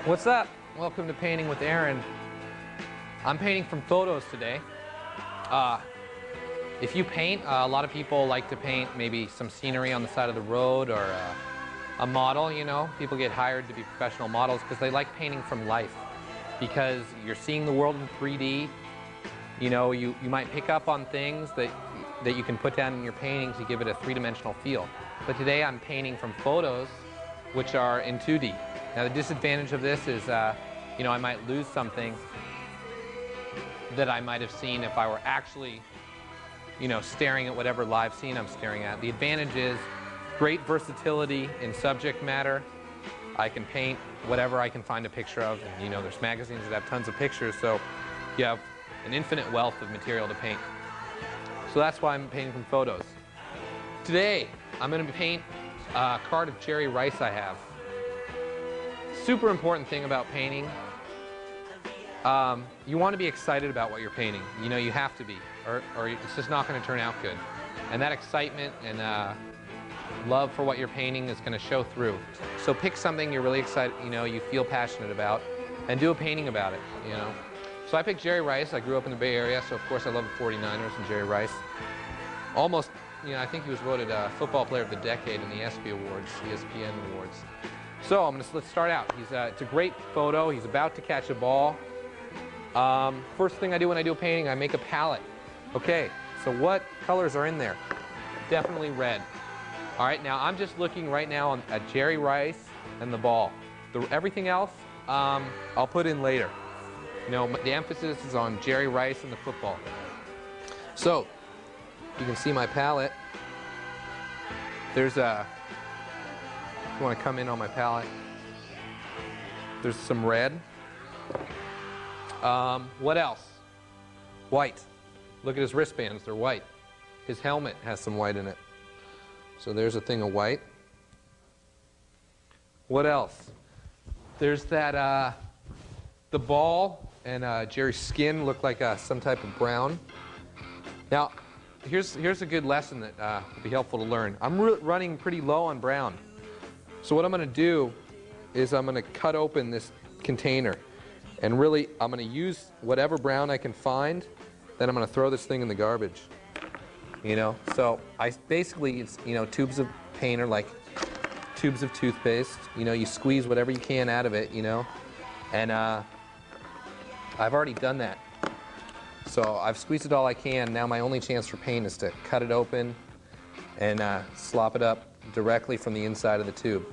What's up? Welcome to Painting with Aaron. I'm painting from photos today. If you paint, a lot of people like to paint maybe some scenery on the side of the road or a model, you know. People get hired to be professional models because they like painting from life, because you're seeing the world in 3D. You know, you might pick up on things that you can put down in your paintings to give it a three-dimensional feel. But today I'm painting from photos, which are in 2D. Now the disadvantage of this is, you know, I might lose something that I might have seen if I were actually, you know, staring at whatever live scene I'm staring at. The advantage is great versatility in subject matter. I can paint whatever I can find a picture of, and you know, there's magazines that have tons of pictures, so you have an infinite wealth of material to paint. So that's why I'm painting from photos. Today, I'm going to paint a card of Jerry Rice I have. Super important thing about painting, you want to be excited about what you're painting. You know, you have to be, or it's just not going to turn out good. And that excitement and love for what you're painting is going to show through. So pick something you're really excited, you know, you feel passionate about, and do a painting about it, you know. So I picked Jerry Rice. I grew up in the Bay Area, so of course I love the 49ers and Jerry Rice. Almost, you know, I think he was voted Football Player of the Decade in the ESPY Awards, ESPN Awards. So let's start out. It's a great photo. He's about to catch a ball. First thing I do when I do a painting, I make a palette. Okay, so what colors are in there? Definitely red. All right, now I'm just looking right now at Jerry Rice and the ball. Everything else, I'll put in later. You know, the emphasis is on Jerry Rice and the football. So, you can see my palette. There's a, if you want to come in on my palette, there's some red. What else? White. Look at his wristbands, they're white. His helmet has some white in it. So there's a thing of white. What else? There's that, the ball and Jerry's skin look like some type of brown. Now, here's a good lesson that will be helpful to learn. I'm running pretty low on brown. So what I'm going to do is I'm going to cut open this container. And really, I'm going to use whatever brown I can find, then I'm going to throw this thing in the garbage. You know, so basically, it's, you know, tubes of paint are like tubes of toothpaste. You know, you squeeze whatever you can out of it, you know. And I've already done that. So I've squeezed it all I can. Now my only chance for paint is to cut it open and slop it up directly from the inside of the tube.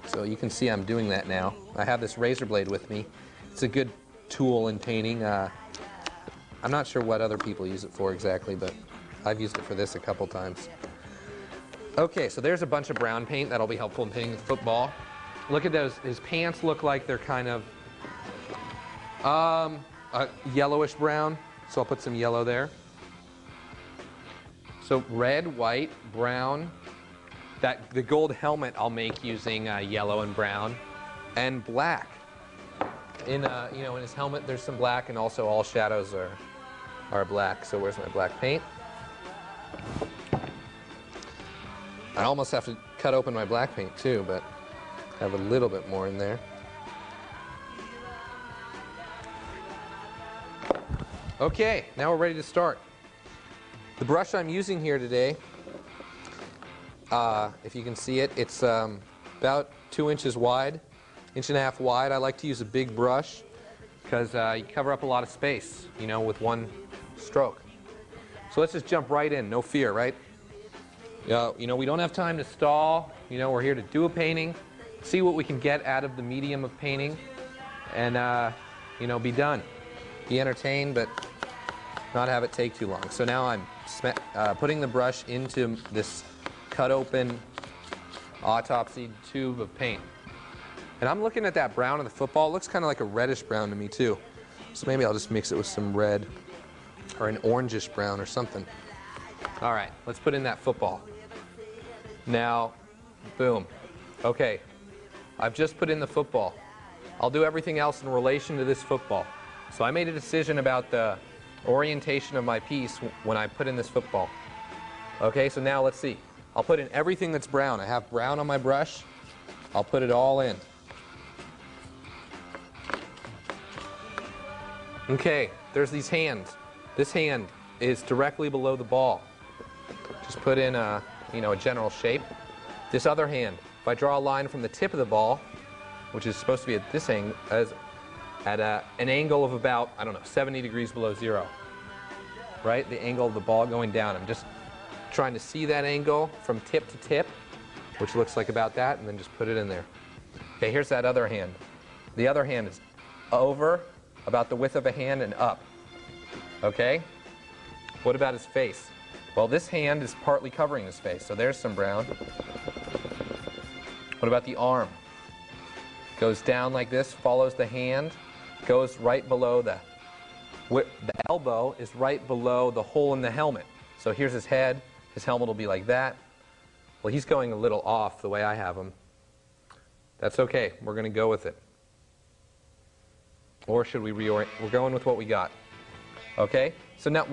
So you can see I'm doing that now. I have this razor blade with me. It's a good tool in painting. I'm not sure what other people use it for exactly, but I've used it for this a couple times. Okay, so there's a bunch of brown paint that'll be helpful in painting the football. Look at those. His pants look like they're kind of yellowish brown, so I'll put some yellow there. So red, white, brown. The gold helmet I'll make using yellow and brown, and black. in his helmet there's some black, and also all shadows are black. So where's my black paint? I almost have to cut open my black paint too, but I have a little bit more in there. Okay, now we're ready to start. The brush I'm using here today, if you can see it, it's about 2 inches wide, 1.5 wide. I like to use a big brush because you cover up a lot of space, with one stroke. So let's just jump right in, no fear, right? We don't have time to stall. We're here to do a painting, see what we can get out of the medium of painting, and be done. Be entertained, but not have it take too long. So now I'm putting the brush into this cut open autopsy tube of paint. And I'm looking at that brown of the football. It looks kind of like a reddish brown to me too. So maybe I'll just mix it with some red or an orangish brown or something. All right, let's put in that football. Now, boom. Okay, I've just put in the football. I'll do everything else in relation to this football. So I made a decision about the orientation of my piece when I put in this football. Okay, so now let's see. I'll put in everything that's brown. I have brown on my brush. I'll put it all in. Okay, there's these hands. This hand is directly below the ball. Just put in a general shape. This other hand, if I draw a line from the tip of the ball, which is supposed to be at this angle, at an angle of about, 70 degrees below zero. Right? The angle of the ball going down. I'm just trying to see that angle from tip to tip, which looks like about that, and then just put it in there. Okay, here's that other hand. The other hand is over, about the width of a hand, and up. Okay? What about his face? Well, this hand is partly covering his face, so there's some brown. What about the arm? Goes down like this, follows the hand, goes right below the elbow is right below the hole in the helmet. So here's his head. His helmet will be like that. Well, he's going a little off the way I have him. That's okay. We're going to go with it. Or should we reorient? We're going with what we got. Okay? So now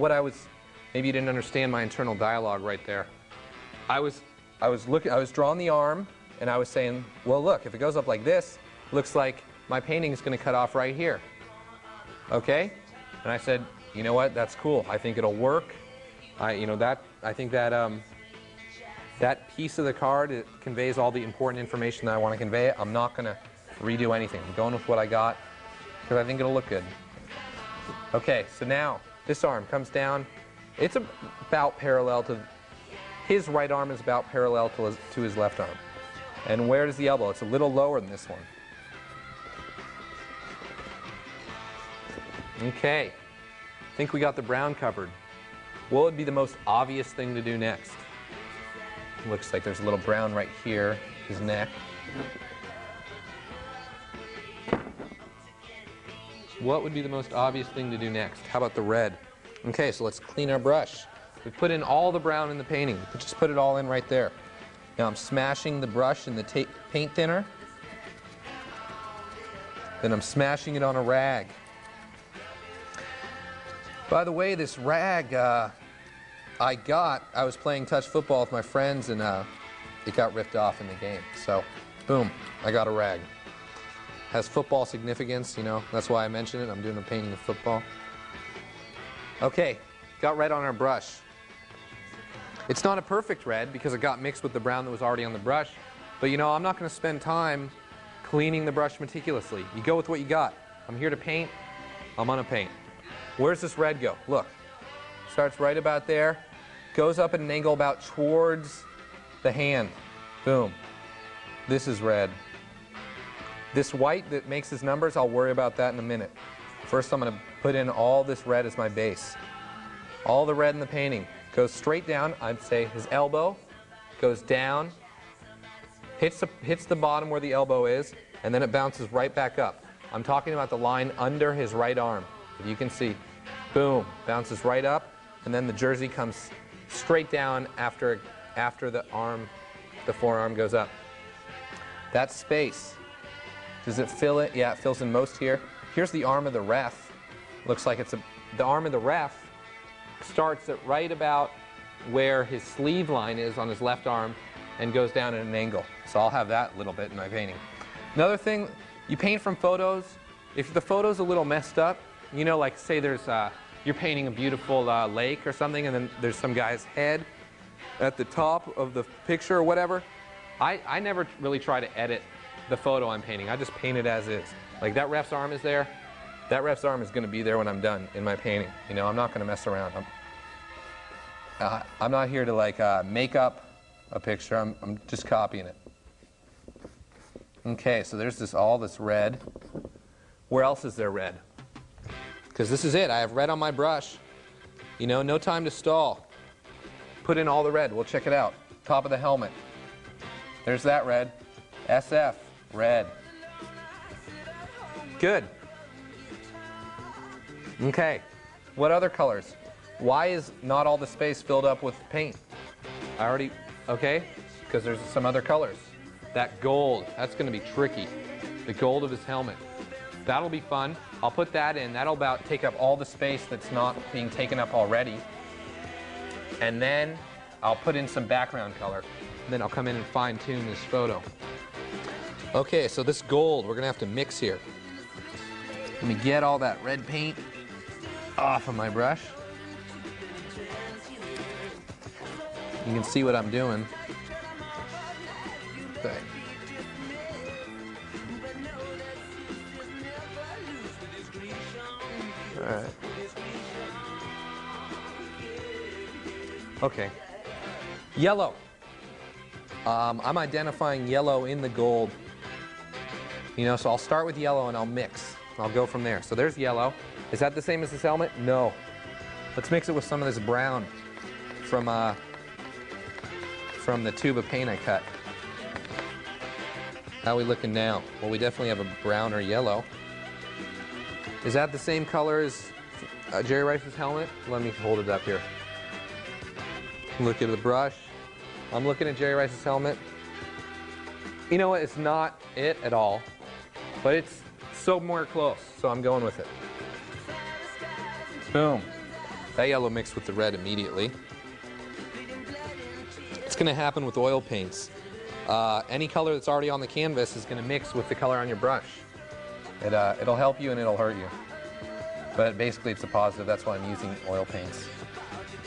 maybe you didn't understand my internal dialogue right there. I was drawing the arm, and I was saying, well, look, if it goes up like this, looks like my painting is going to cut off right here. Okay? And I said, you know what? That's cool. I think it'll work. I think that that piece of the card, it conveys all the important information that I want to convey. I'm not going to redo anything. I'm going with what I got because I think it'll look good. Okay, so now this arm comes down. It's about parallel to his right arm is about parallel to his left arm. And where does the elbow? It's a little lower than this one. Okay, I think we got the brown covered. What would be the most obvious thing to do next? Looks like there's a little brown right here, his neck. What would be the most obvious thing to do next? How about the red? Okay, so let's clean our brush. We put in all the brown in the painting. Just put it all in right there. Now I'm smashing the brush in the paint thinner. Then I'm smashing it on a rag. By the way, this rag I was playing touch football with my friends, and it got ripped off in the game. So, boom, I got a rag. Has football significance, that's why I mention it. I'm doing a painting of football. Okay, got red on our brush. It's not a perfect red because it got mixed with the brown that was already on the brush. But I'm not going to spend time cleaning the brush meticulously. You go with what you got. I'm here to paint. I'm going to paint. Where's this red go? Look. Starts right about there. Goes up at an angle about towards the hand. Boom. This is red. This white that makes his numbers, I'll worry about that in a minute. First, I'm going to put in all this red as my base. All the red in the painting. Goes straight down. I'd say his elbow. Goes down. Hits the bottom where the elbow is. And then it bounces right back up. I'm talking about the line under his right arm. If you can see. Boom. Bounces right up. And then the jersey comes straight down after the forearm goes up. That space Does it fill it? Yeah, it fills in most here. Here's the arm of the ref. Looks like it's the arm of the ref starts at right about where his sleeve line is on his left arm and goes down at an angle. So I'll have that a little bit in my painting. Another thing, you paint from photos. If the photo's a little messed up, you know, like say there's you're painting a beautiful lake or something, and then there's some guy's head at the top of the picture or whatever. I never really try to edit the photo I'm painting. I just paint it as is. Like that ref's arm is there. That ref's arm is going to be there when I'm done in my painting. You know, I'm not going to mess around. I'm not here to like make up a picture. I'm just copying it. Okay, so there's all this red. Where else is there red? Because this is it. I have red on my brush. You know, no time to stall. Put in all the red. We'll check it out. Top of the helmet. There's that red. SF, red. Good. Okay. What other colors? Why is not all the space filled up with paint? Okay, because there's some other colors. That gold, that's going to be tricky. The gold of his helmet. That'll be fun. I'll put that in. That'll about take up all the space that's not being taken up already. And then I'll put in some background color. And then I'll come in and fine tune this photo. Okay, so this gold, we're going to have to mix here. Let me get all that red paint off of my brush. You can see what I'm doing. Okay. All right. Okay. Yellow. I'm identifying yellow in the gold. You know, so I'll start with yellow and I'll mix. I'll go from there. So there's yellow. Is that the same as this helmet? No. Let's mix it with some of this brown from the tube of paint I cut. How are we looking now? Well, we definitely have a brown or yellow. Is that the same color as Jerry Rice's helmet? Let me hold it up here. Look at the brush. I'm looking at Jerry Rice's helmet. You know what? It's not it at all, but it's somewhere close, so I'm going with it. Boom. That yellow mixed with the red immediately. It's going to happen with oil paints. Any color that's already on the canvas is going to mix with the color on your brush. It'll help you and it'll hurt you. But basically it's a positive. That's why I'm using oil paints.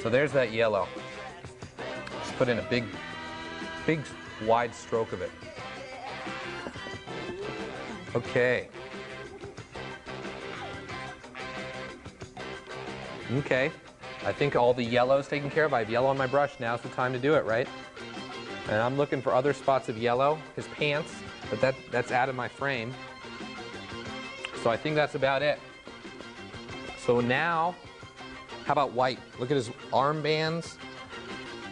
So there's that yellow. Just put in a big wide stroke of it. Okay. Okay. I think all the yellow is taken care of. I have yellow on my brush. Now's the time to do it, right? And I'm looking for other spots of yellow. His pants, but that's out of my frame. So I think that's about it. So now, how about white? Look at his armbands.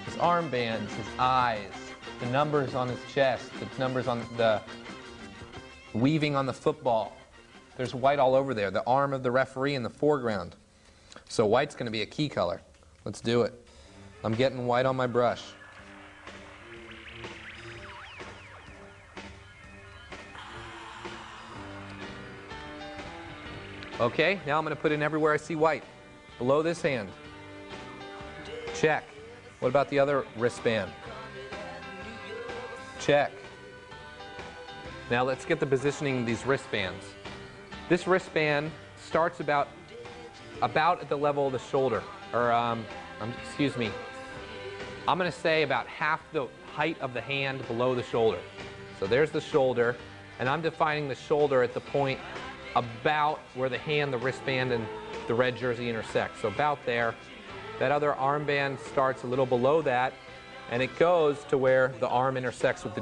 His armbands, his eyes, the numbers on his chest, the numbers on the weaving on the football. There's white all over there. The arm of the referee in the foreground. So white's going to be a key color. Let's do it. I'm getting white on my brush. Okay, now I'm going to put in everywhere I see white. Below this hand. Check. What about the other wristband? Check. Now let's get the positioning of these wristbands. This wristband starts about at the level of the shoulder, or excuse me, I'm going to say about half the height of the hand below the shoulder. So there's the shoulder, and I'm defining the shoulder at the point about where the hand, the wristband, and the red jersey intersect. So about there. That other armband starts a little below that, and it goes to where the arm intersects with the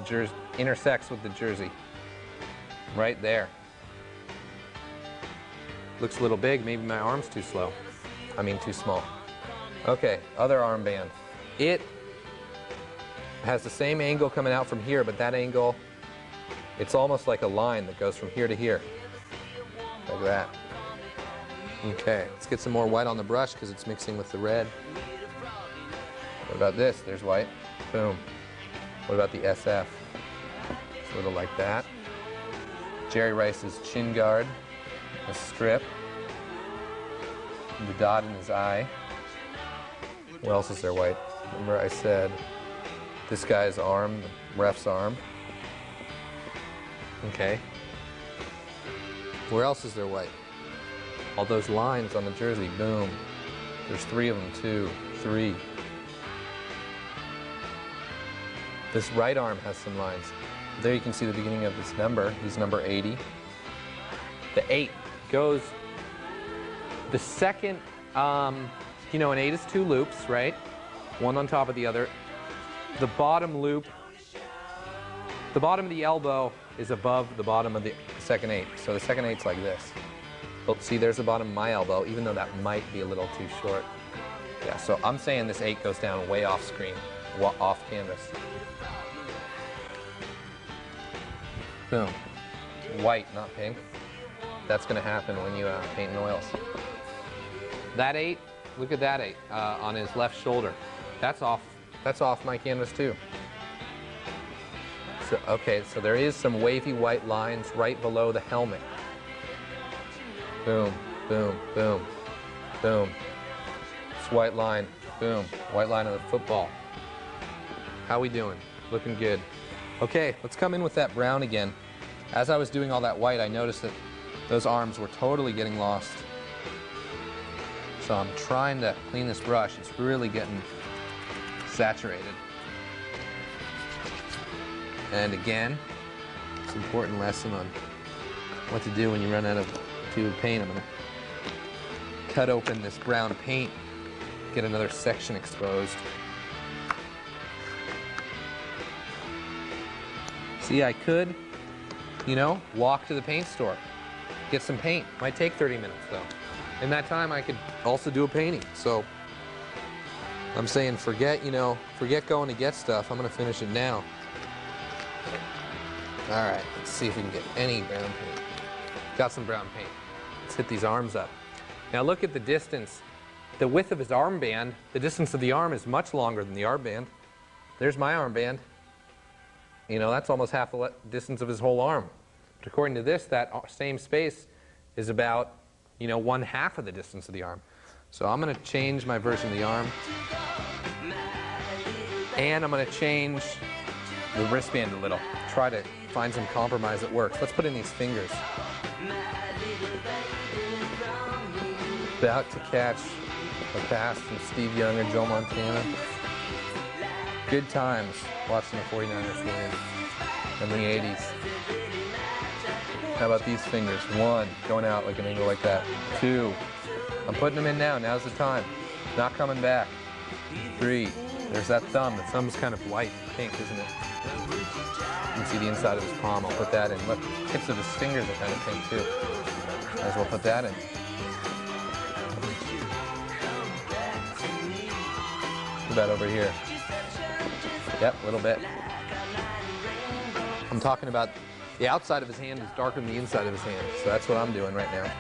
jersey. Right there. Looks a little big. Maybe my arm's too slow. Too small. Okay, other armband. It has the same angle coming out from here, but that angle, it's almost like a line that goes from here to here. Like that. Okay, let's get some more white on the brush because it's mixing with the red. What about this? There's white. Boom. What about the SF? Sort of like that. Jerry Rice's chin guard, a strip, the dot in his eye. What else is there white? Remember I said this guy's arm, the ref's arm. Okay. Where else is there white? All those lines on the jersey, boom. There's 3 of them, 2, 3. This right arm has some lines. There you can see the beginning of this number. He's number 80. The 8 goes, the second, you know, an 8 is 2 loops, right? One on top of the other. The bottom loop, the bottom of the elbow is above the bottom of the second 8. So the second 8's like this. But see, there's the bottom of my elbow, even though that might be a little too short. Yeah, so I'm saying this 8 goes down way off screen, off canvas. Boom. White, not pink. That's going to happen when you paint in oils. That 8, look at that 8 on his left shoulder. That's off my canvas too. So, okay, so there is some wavy white lines right below the helmet. Boom, boom, boom, boom. It's white line, boom, white line of the football. How we doing? Looking good. Okay, let's come in with that brown again. As I was doing all that white, I noticed that those arms were totally getting lost. So I'm trying to clean this brush. It's really getting saturated. And again, it's an important lesson on what to do when you run out of tube of paint. I'm going to cut open this brown paint, get another section exposed. See, I could, you know, walk to the paint store, get some paint. Might take 30 minutes though. In that time, I could also do a painting. So I'm saying forget going to get stuff. I'm going to finish it now. All right, let's see if we can get any brown paint. Got some brown paint. Let's hit these arms up. Now look at the distance. The width of his armband, the distance of the arm is much longer than the armband. There's my armband. You know, that's almost half the distance of his whole arm. But according to this, that same space is about, you know, 1/2 of the distance of the arm. So I'm going to change my version of the arm. And I'm going to change the wristband a little. Try to find some compromise that works. Let's put in these fingers. About to catch a pass from Steve Young or Joe Montana. Good times watching the 49ers win in the 80s. How about these fingers? 1, going out like an angle like that. 2, I'm putting them in now. Now's the time. Not coming back. 3, there's that thumb. The thumb's kind of white, pink, isn't it? You can see the inside of his palm. I'll put that in. Look, tips of his fingers are kind of pink too. Might as well put that in. What about over here? Yep, a little bit. I'm talking about the outside of his hand is darker than the inside of his hand. So that's what I'm doing right now.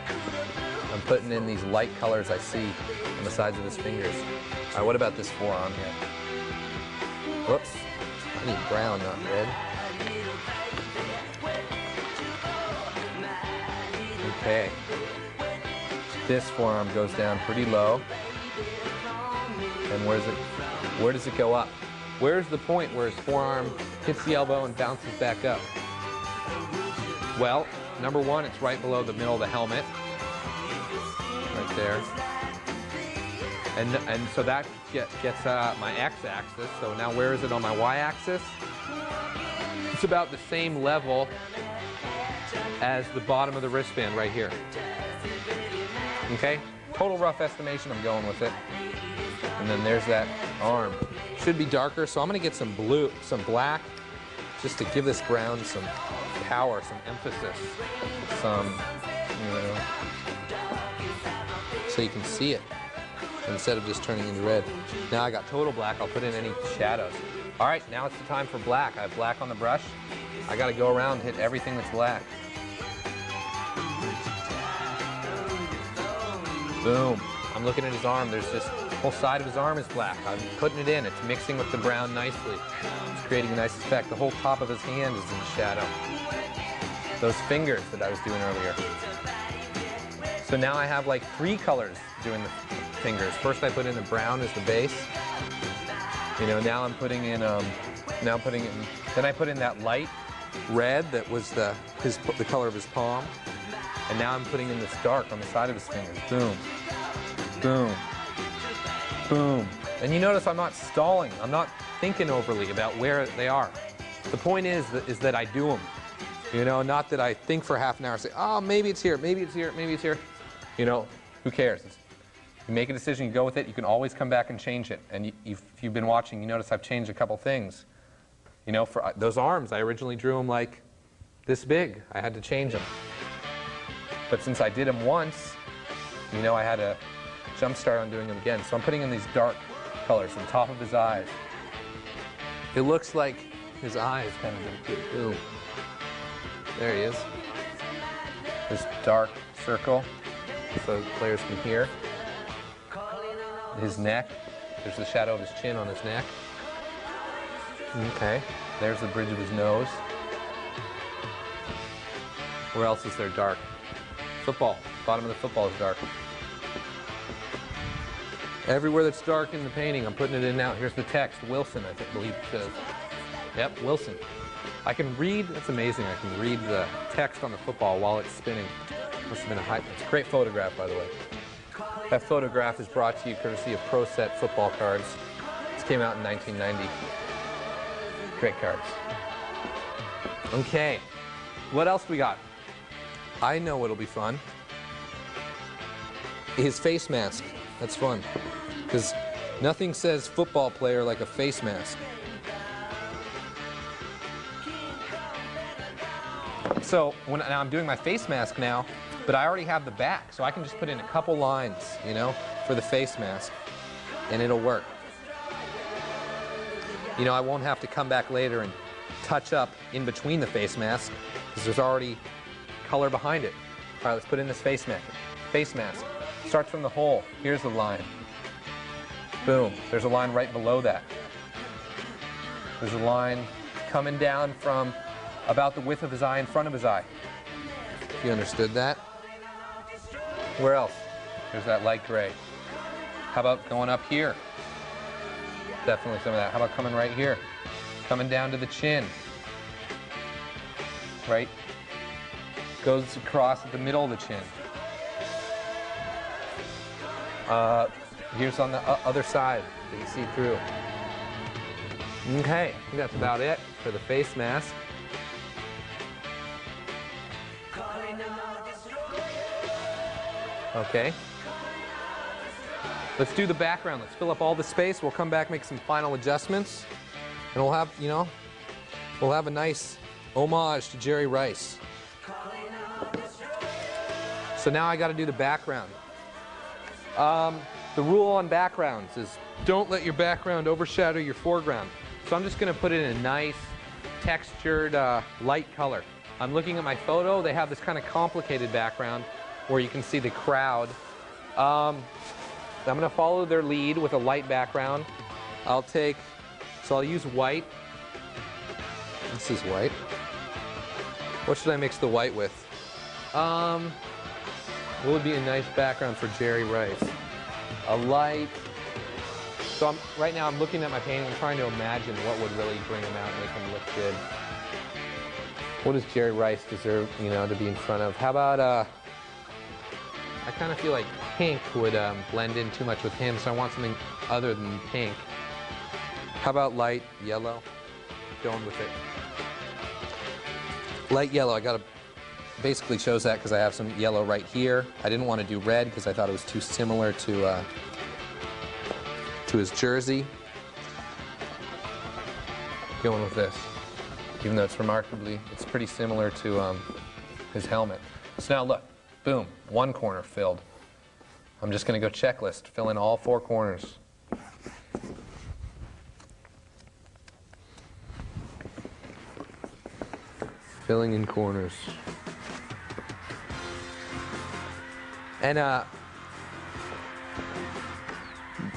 I'm putting in these light colors I see on the sides of his fingers. All right, what about this forearm here? Whoops. I need brown, not red. Okay. This forearm goes down pretty low. And where does it go up? Where's the point where his forearm hits the elbow and bounces back up? Well, number 1, it's right below the middle of the helmet. Right there. And so that gets my x-axis. So now where is it on my y-axis? It's about the same level as the bottom of the wristband right here. Okay? Total rough estimation, I'm going with it. And then there's that arm. Should be darker, so I'm going to get some blue, some black, just to give this brown some power, some emphasis, some, you know, so you can see it instead of just turning into red. Now I got total black. I'll put in any shadows. All right, now it's the time for black. I have black on the brush. I got to go around and hit everything that's black. Boom. I'm looking at his arm. There's just the whole side of his arm is black. I'm putting it in. It's mixing with the brown nicely. It's creating a nice effect. The whole top of his hand is in shadow. those fingers that I was doing earlier. So now I have like 3 colors doing the fingers. First I put in the brown as the base. You know, now I'm putting in, then I put in that light red that was the color of his palm. And now I'm putting in this dark on the side of his fingers. Boom, boom, boom. And you notice I'm not stalling. I'm not thinking overly about where they are. The point is that I do them. You know, not that I think for half an hour and say, oh, maybe it's here, maybe it's here, maybe it's here. You know, who cares? You make a decision, you go with it, you can always come back and change it. And if you've been watching, you notice I've changed a couple things. You know, for those arms, I originally drew them like this big. I had to change them. But since I did them once, you know, I had a jump start on doing them again. So I'm putting in these dark colors on top of his eyes. It looks like his eyes kind of boom. There he is. This dark circle, so players can hear. His neck, there's the shadow of his chin on his neck. Okay, there's the bridge of his nose. Where else is there dark? Football, bottom of the football is dark. Everywhere that's dark in the painting, I'm putting it in now. Here's the text, Wilson, I believe it says. Yep, Wilson. I can read, that's amazing, I can read the text on the football while it's spinning. Must have been a hype. It's a great photograph, by the way. That photograph is brought to you courtesy of Pro Set football cards. This came out in 1990. Great cards. Okay, what else we got? I know what'll be fun. His face mask. That's fun. Because nothing says football player like a face mask. So now I'm doing my face mask now, but I already have the back, so I can just put in a couple lines, you know, for the face mask, and it'll work. You know, I won't have to come back later and touch up in between the face mask, because there's already color behind it. All right, let's put in this face mask. Face mask. Starts from the hole. Here's the line. Boom. There's a line right below that. There's a line coming down from about the width of his eye in front of his eye. You understood that? Where else? There's that light gray. How about going up here? Definitely some of that. How about coming right here? Coming down to the chin. Right? Goes across at the middle of the chin. Here's on the other side that you see through. Okay, I think that's about it for the face mask. Okay. Let's do the background. Let's fill up all the space. We'll come back, make some final adjustments, and we'll have, you know, we'll have a nice homage to Jerry Rice. So now I got to do the background. The rule on backgrounds is don't let your background overshadow your foreground. So I'm just going to put it in a nice textured light color. I'm looking at my photo. They have this kind of complicated background where you can see the crowd. I'm going to follow their lead with a light background. I'll use white. This is white. What should I mix the white with? What would be a nice background for Jerry Rice? A light. So right now I'm looking at my painting and trying to imagine what would really bring him out and make him look good. What does Jerry Rice deserve, you know, to be in front of? How about, I kind of feel like pink would blend in too much with him, so I want something other than pink. How about light yellow? Going with it. Light yellow, I gotta basically chose that because I have some yellow right here. I didn't want to do red because I thought it was too similar to his jersey. Going with this, even though it's pretty similar to his helmet. So now look, boom, one corner filled. I'm just going to go checklist, fill in all 4 corners. Filling in corners. And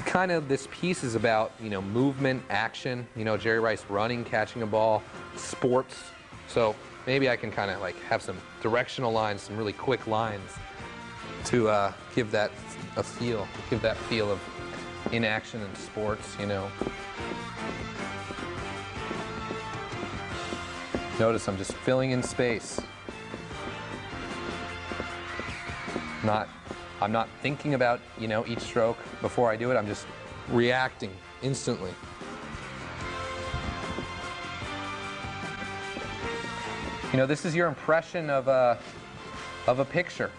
kind of this piece is about, you know, movement, action, you know, Jerry Rice running, catching a ball, sports. So maybe I can kind of like have some directional lines, some really quick lines to give that a feel, give that feel of inaction in sports, you know. Notice I'm just filling in space. I'm not thinking about, you know, each stroke before I do it. I'm just reacting instantly. You know, this is your impression of a picture.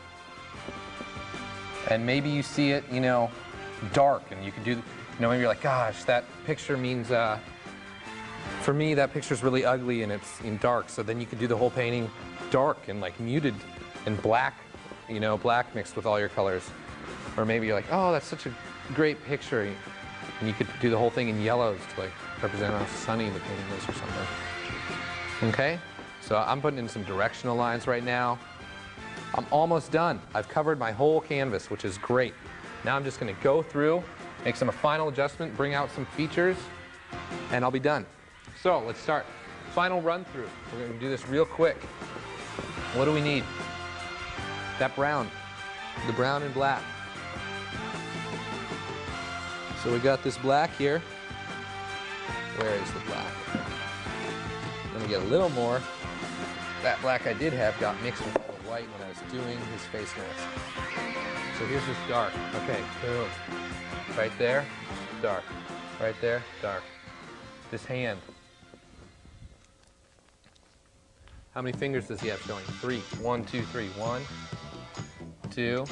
And maybe you see it, you know, dark, and you can do, you know, maybe you're like, gosh, that picture means, for me, that picture's really ugly and it's in dark. So then you can do the whole painting dark and like muted and black, you know, black mixed with all your colors. Or maybe you're like, oh, that's such a great picture. And you could do the whole thing in yellows to like represent how sunny the painting is or something. Okay? So I'm putting in some directional lines right now. I'm almost done. I've covered my whole canvas, which is great. Now I'm just going to go through, make some final adjustment, bring out some features, and I'll be done. So let's start. Final run through. We're going to do this real quick. What do we need? That brown. The brown and black. So we got this black here. Where is the black? I'm going to get a little more. That black I did have got mixed with all the white when I was doing his face mask. So here's this dark. Okay, boom. Right there, dark. Right there, dark. This hand. How many fingers does he have showing? 3. 1, 2, 3. 1, 2,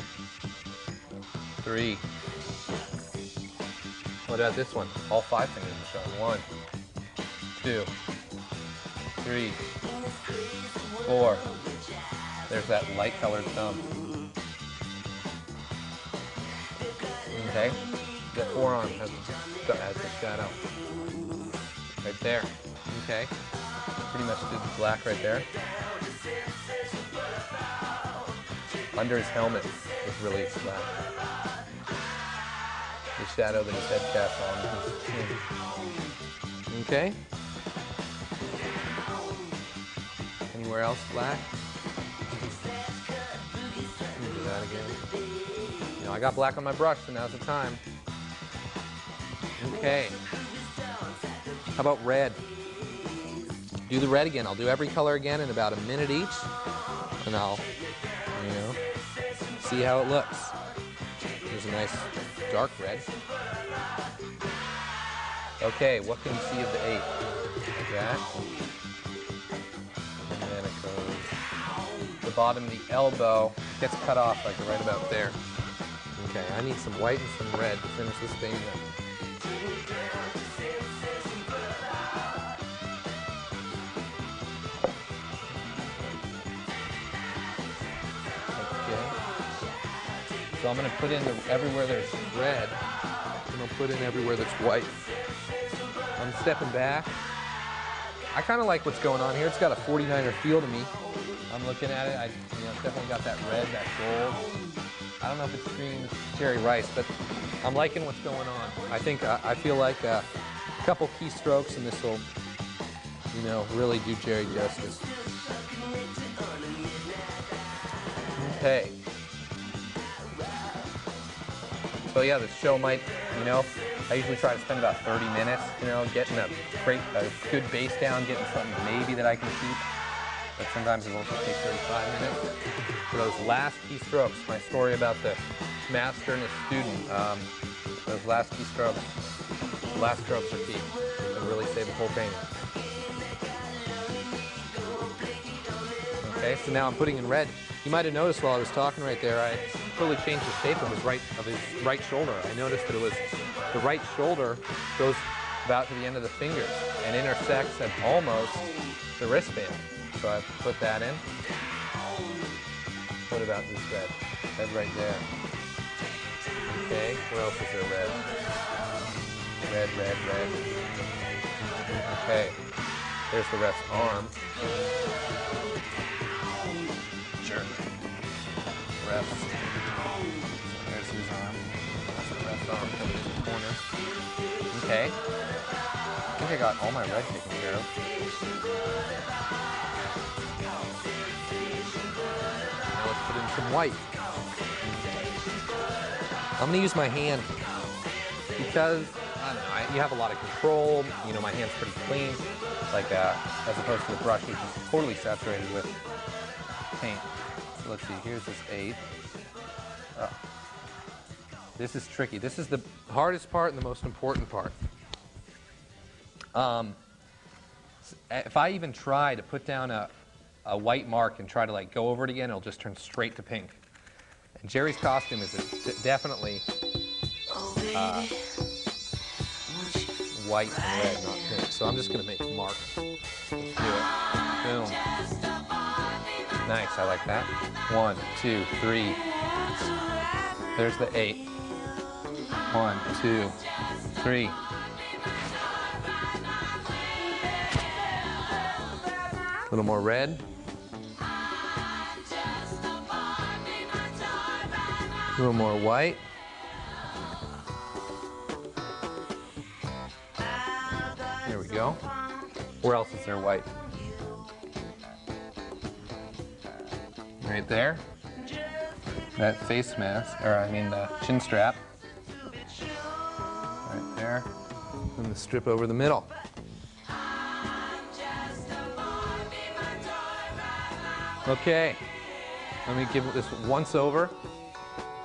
3. What about this one? All 5 fingers are showing. 1, 2, 3, 4. There's that light colored thumb. Okay. The forearm has the shadow. Right there. Okay. Pretty much did the black right there. Under his helmet is really black. The shadow that his head casts on his chin. Okay. Anywhere else black? Let me do that again. You know, I got black on my brush, so now's the time. Okay. How about red? Do the red again. I'll do every color again in about a minute each, and I'll, you know, see how it looks. There's a nice dark red. Okay, what can you see of the 8? Like that. And then it goes, the bottom of the elbow gets cut off like right about there. Okay, I need some white and some red to finish this thing up. So I'm going to put in everywhere there's red, and I'll put in everywhere that's white. I'm stepping back. I kind of like what's going on here. It's got a 49er feel to me. I'm looking at it. It's definitely got that red, that gold. I don't know if it screams Jerry Rice, but I'm liking what's going on. I think I feel like a couple key strokes, and this will, you know, really do Jerry justice. Okay. So yeah, the show might, you know, I usually try to spend about 30 minutes, you know, getting a good bass down, getting something maybe that I can keep. But sometimes it also takes 35 minutes. For those last key strokes, my story about the master and his student, those last key strokes are key. They can really save the whole painting. Okay, so now I'm putting in red. You might have noticed while I was talking right there, I totally changed the shape of his right shoulder. I noticed that it was the right shoulder goes about to the end of the fingers and intersects at almost the wristband. So I put that in. What about this red? Red right there. Okay, where else is there red? Red, red, red. Okay, there's the rest arm. Sure. Rest. There's his arm. That's the rest arm coming in the corner. Okay. I think I got all my red taken care of. and some white. I'm going to use my hand because, I don't know, you have a lot of control. You know, my hand's pretty clean, like as opposed to the brush, which is totally saturated with paint. So let's see, here's this 8. Oh. This is tricky. This is the hardest part and the most important part. If I even try to put down a white mark and try to like go over it again, it'll just turn straight to pink. And Jerry's costume is definitely white and red, not pink. So I'm just going to make a mark. Let's do it. Boom. Nice, I like that. 1, 2, 3. There's the 8. 1, 2, 3. A little more red. A little more white. There we go. Where else is there white? Right there. That face mask, or I mean the chin strap. Right there. And the strip over the middle. Okay. Let me give this once over.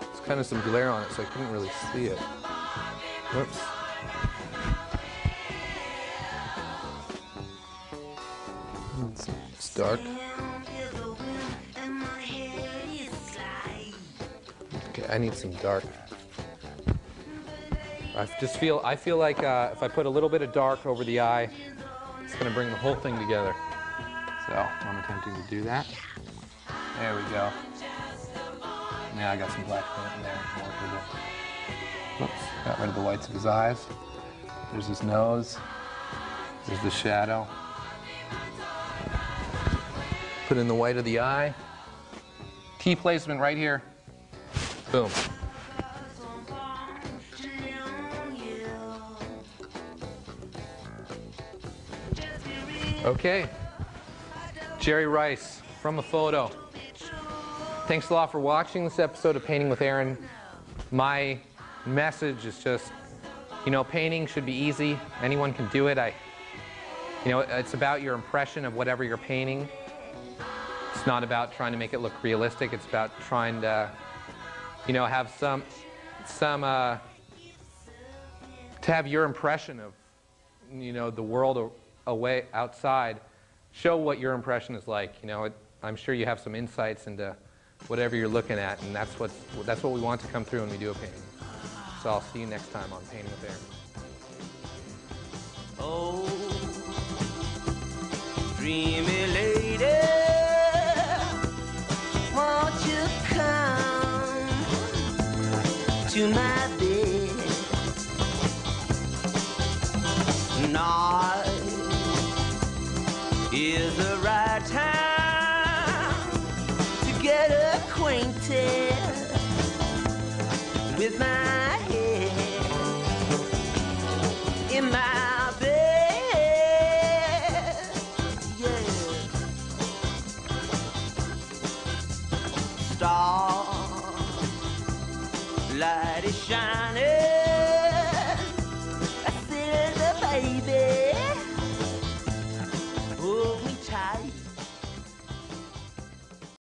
There's kind of some glare on it, so I couldn't really see it. Whoops. It's dark. Okay, I need some dark. I feel like if I put a little bit of dark over the eye, it's going to bring the whole thing together. So I'm attempting to do that. There we go. Now I got some black paint in there. Oops, got rid of the whites of his eyes. There's his nose. There's the shadow. Put in the white of the eye. Key placement right here. Boom. Okay. Jerry Rice from a photo. Thanks a lot for watching this episode of Painting with Aaron. My message is just, you know, painting should be easy. Anyone can do it. You know, it's about your impression of whatever you're painting. It's not about trying to make it look realistic. It's about trying to, you know, have to have your impression of, you know, the world away outside. Show what your impression is like. You know, I'm sure you have some insights into whatever you're looking at, and that's what we want to come through when we do a painting. So I'll see you next time on Painting with Aaron. Oh, dreamy lady, won't you come to my bed? Night is the right time to get acquainted with my head in my bed, yeah. Starlight is shining